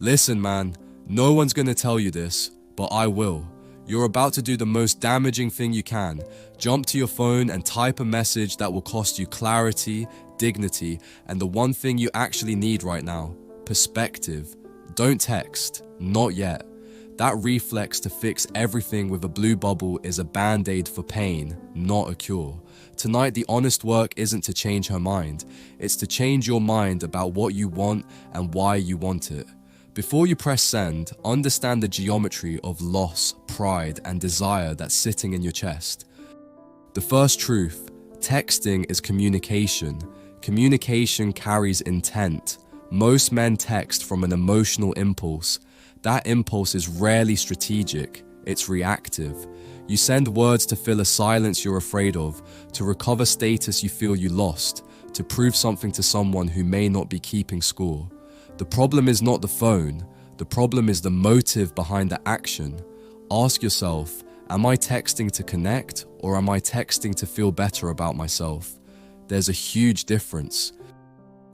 Listen, man, no one's gonna tell you this, but I will. You're about to do the most damaging thing you can. Jump to your phone and type a message that will cost you clarity, dignity, and the one thing you actually need right now, perspective. Don't text, not yet. That reflex to fix everything with a blue bubble is a band-aid for pain, not a cure. Tonight, the honest work isn't to change her mind. It's to change your mind about what you want and why you want it. Before you press send, understand the geometry of loss, pride, and desire that's sitting in your chest. The first truth, texting is communication. Communication carries intent. Most men text from an emotional impulse. That impulse is rarely strategic, it's reactive. You send words to fill a silence you're afraid of, to recover status you feel you lost, to prove something to someone who may not be keeping score. The problem is not the phone, the problem is the motive behind the action. Ask yourself, am I texting to connect or am I texting to feel better about myself? There's a huge difference.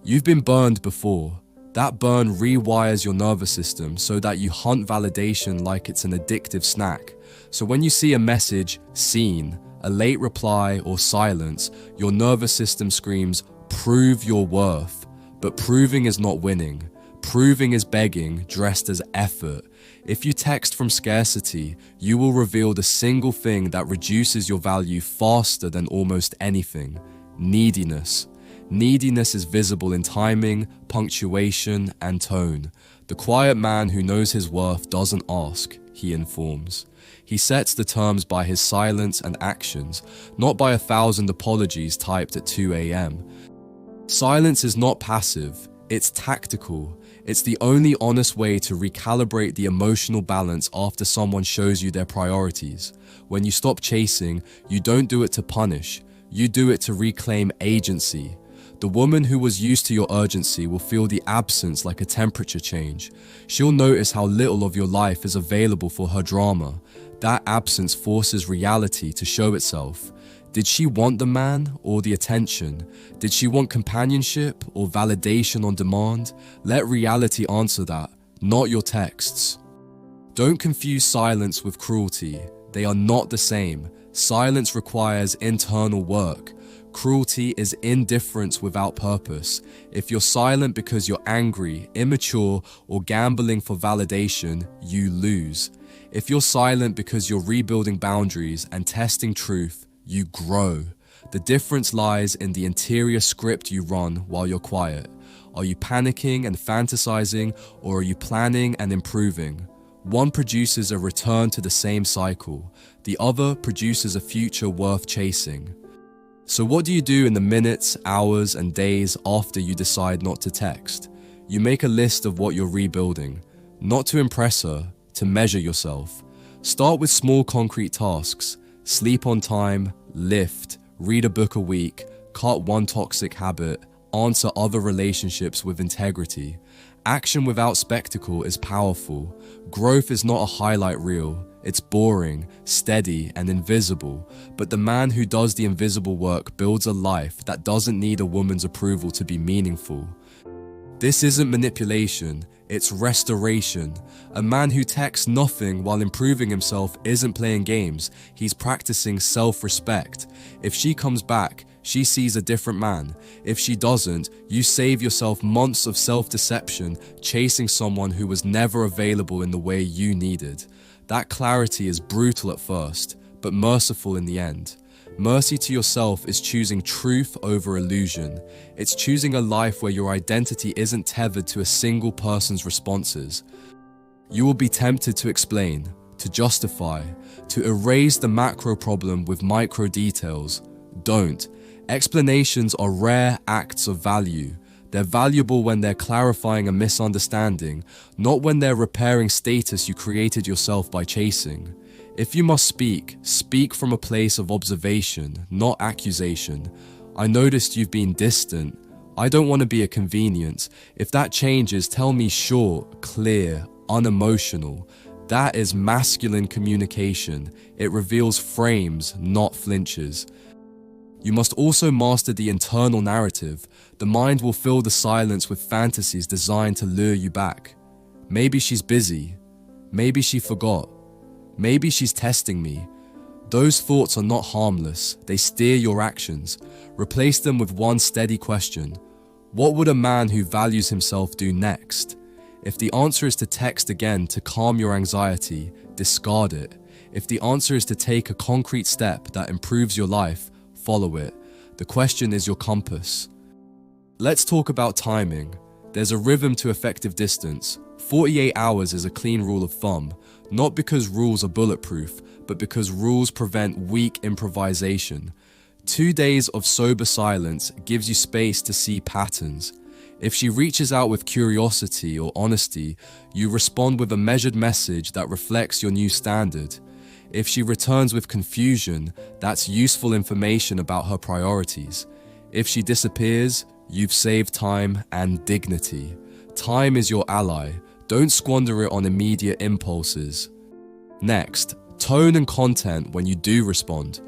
You've been burned before. That burn rewires your nervous system so that you hunt validation like it's an addictive snack. So when you see a message, seen, a late reply or silence, your nervous system screams, prove your worth. But proving is not winning. Proving is begging, dressed as effort. If you text from scarcity, you will reveal the single thing that reduces your value faster than almost anything: neediness. Neediness is visible in timing, punctuation, and tone. The quiet man who knows his worth doesn't ask, he informs. He sets the terms by his silence and actions, not by 1,000 apologies typed at 2 a.m. Silence is not passive, it's tactical. It's the only honest way to recalibrate the emotional balance after someone shows you their priorities. When you stop chasing, you don't do it to punish, you do it to reclaim agency. The woman who was used to your urgency will feel the absence like a temperature change. She'll notice how little of your life is available for her drama. That absence forces reality to show itself. Did she want the man or the attention? Did she want companionship or validation on demand? Let reality answer that, not your texts. Don't confuse silence with cruelty. They are not the same. Silence requires internal work. Cruelty is indifference without purpose. If you're silent because you're angry, immature, or gambling for validation, you lose. If you're silent because you're rebuilding boundaries and testing truth, you grow. The difference lies in the interior script you run while you're quiet. Are you panicking and fantasizing, or are you planning and improving? One produces a return to the same cycle. The other produces a future worth chasing. So what do you do in the minutes, hours, and days after you decide not to text? You make a list of what you're rebuilding, not to impress her, to measure yourself. Start with small concrete tasks. Sleep on time, lift, read a book a week, cut one toxic habit, answer other relationships with integrity. Action without spectacle is powerful. Growth is not a highlight reel. It's boring, steady, and invisible. But the man who does the invisible work builds a life that doesn't need a woman's approval to be meaningful. This isn't manipulation, it's restoration. A man who texts nothing while improving himself isn't playing games, he's practicing self-respect. If she comes back, she sees a different man. If she doesn't, you save yourself months of self-deception, chasing someone who was never available in the way you needed. That clarity is brutal at first, but merciful in the end. Mercy to yourself is choosing truth over illusion. It's choosing a life where your identity isn't tethered to a single person's responses. You will be tempted to explain, to justify, to erase the macro problem with micro details. Don't. Explanations are rare acts of value. They're valuable when they're clarifying a misunderstanding, not when they're repairing status you created yourself by chasing. If you must speak, speak from a place of observation, not accusation. I noticed you've been distant. I don't want to be a convenience. If that changes, tell me short, clear, unemotional. That is masculine communication. It reveals frames, not flinches. You must also master the internal narrative. The mind will fill the silence with fantasies designed to lure you back. Maybe she's busy. Maybe she forgot. Maybe she's testing me. Those thoughts are not harmless. They steer your actions. Replace them with one steady question. What would a man who values himself do next? If the answer is to text again to calm your anxiety, discard it. If the answer is to take a concrete step that improves your life, follow it. The question is your compass. Let's talk about timing. There's a rhythm to effective distance. 48 hours is a clean rule of thumb, not because rules are bulletproof, but because rules prevent weak improvisation. 2 days of sober silence gives you space to see patterns. If she reaches out with curiosity or honesty, you respond with a measured message that reflects your new standard. If she returns with confusion, that's useful information about her priorities. If she disappears, you've saved time and dignity. Time is your ally. Don't squander it on immediate impulses. Next, tone and content when you do respond.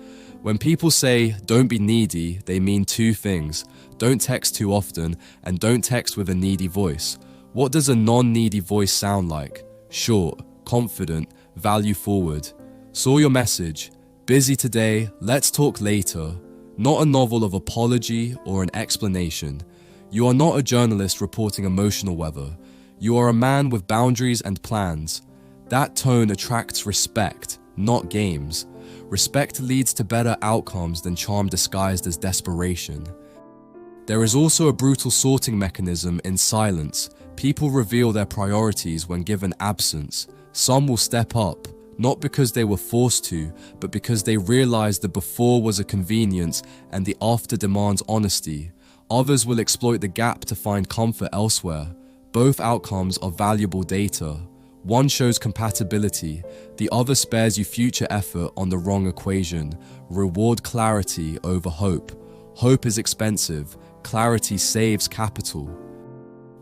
When people say, don't be needy, they mean two things. Don't text too often, and don't text with a needy voice. What does a non-needy voice sound like? Short, confident, value forward. Saw your message. Busy today, let's talk later. Not a novel of apology or an explanation. You are not a journalist reporting emotional weather. You are a man with boundaries and plans. That tone attracts respect, not games. Respect leads to better outcomes than charm disguised as desperation. There is also a brutal sorting mechanism in silence. People reveal their priorities when given absence. Some will step up, not because they were forced to, but because they realized the before was a convenience and the after demands honesty. Others will exploit the gap to find comfort elsewhere. Both outcomes are valuable data. One shows compatibility, the other spares you future effort on the wrong equation. Reward clarity over hope. Hope is expensive, clarity saves capital.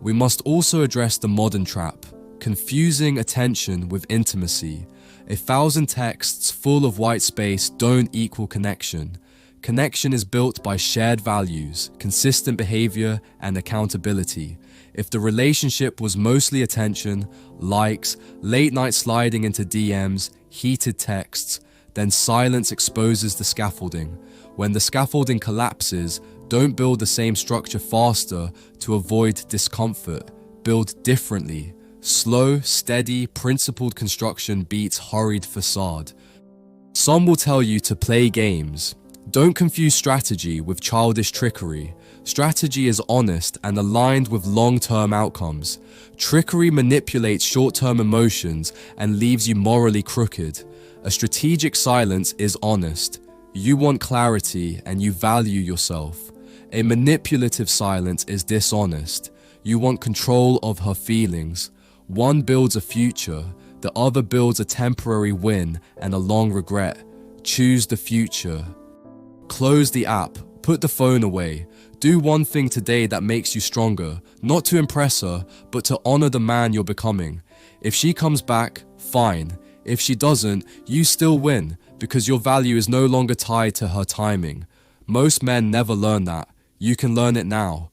We must also address the modern trap, confusing attention with intimacy. 1,000 texts full of white space don't equal connection. Connection is built by shared values, consistent behavior, and accountability. If the relationship was mostly attention, likes, late night sliding into DMs, heated texts, then silence exposes the scaffolding. When the scaffolding collapses, don't build the same structure faster to avoid discomfort. Build differently. Slow, steady, principled construction beats hurried facade. Some will tell you to play games. Don't confuse strategy with childish trickery. Strategy is honest and aligned with long-term outcomes. Trickery manipulates short-term emotions and leaves you morally crooked. A strategic silence is honest. You want clarity and you value yourself. A manipulative silence is dishonest. You want control of her feelings. One builds a future, the other builds a temporary win and a long regret. Choose the future. Close the app, put the phone away. Do one thing today that makes you stronger, not to impress her, but to honor the man you're becoming. If she comes back, fine. If she doesn't, you still win, because your value is no longer tied to her timing. Most men never learn that. You can learn it now.